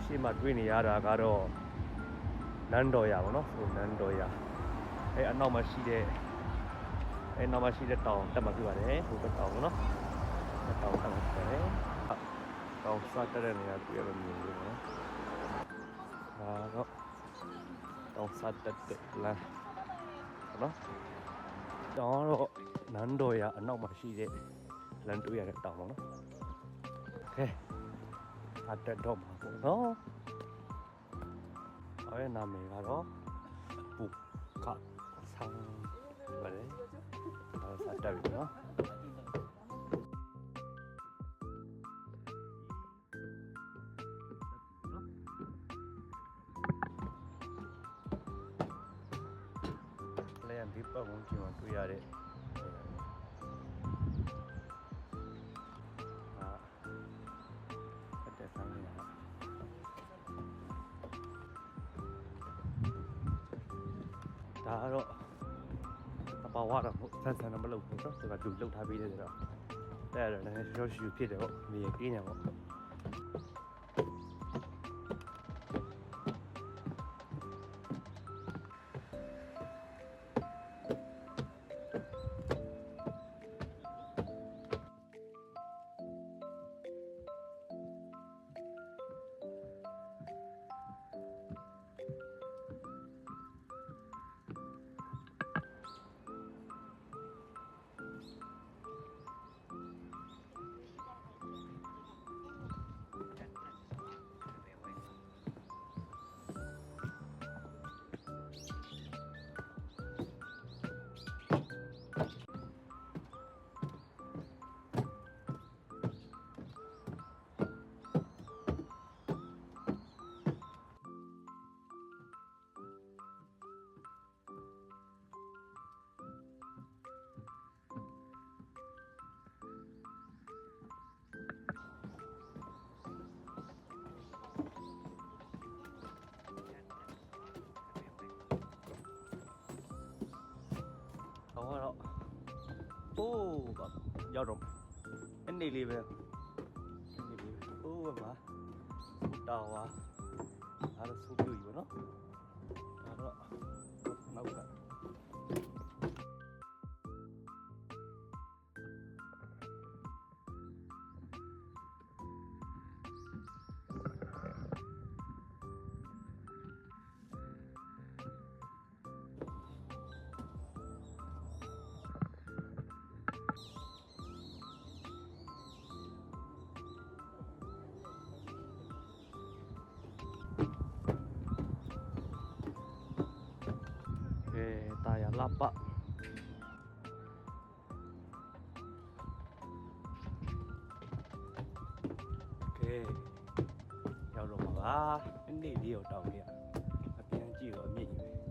ရှေ့မှာတွေ့နေရတာကတော့နန်းတော်ရပါတော့ဆိုနန်းတော်ရအနောက်မှာရှိတဲ့နောက်မှာရှိတဲ့တောင်တက်မှာပြပါတယ်ဟိုဘက်တောင်နော်တောင်တက်မှာပြတယ်တောင်စတက်တဲ့နေရာတွေ့ရလို့မြင်လို့နော်ဒါတော့တောင်စတက်တဲ့လမ်းနော်တောင်တော့နန်းတော်ရအနောက်မှာရှိတဲ့လမ်းတွေ့ရတဲ့တောင်ပေါ့နော်ကဲအတက်တော့မှာပေါ့နော်အဲ့နာမည်ကတော့ပူကဆန်းပါတယ်အဲ့စတက်ပြီနော်ဒီပတ်ဝန်းကျင်မှာတွေ့ရတဲ့အတက်ဆန်းနေတာဒါကတော့တဘာဝတော့ဆန်းဆန်းတော့မလုပ်ဘူးနော်ဒီကလူလှုပ်ထားပေးတယ်ဆိုတော့တဲ့ရတယ်လည်းရောရှူဖြစ်တယ်ပေါ့မြေကင်းနေပေါ့တော့โอ้ရောက်တော့အနေလေးပဲအနေလေးပဲโอ้ပါတာဝါအဲ့ဒါစူပြူကြီးပေါ့နော်အဲ့တော့နောက်ကตายาลับปะโอเคရောက်တော့မှာပါနေ့လေးတော့တောင်းနေရအပြန်ကြည့်တော့အမြင့်ကြီးပဲ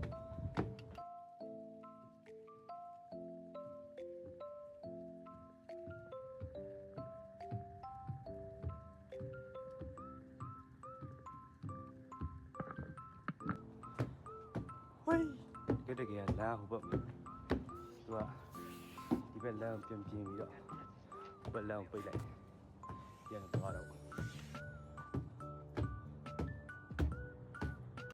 ဟိုးတကယ်လမ်းဟိုဘက်သူကဒီဘက်လမ်းပြန်ပြီးတော့ဘက်လမ်းပိတ်လိုက်ပြန်သွားတော့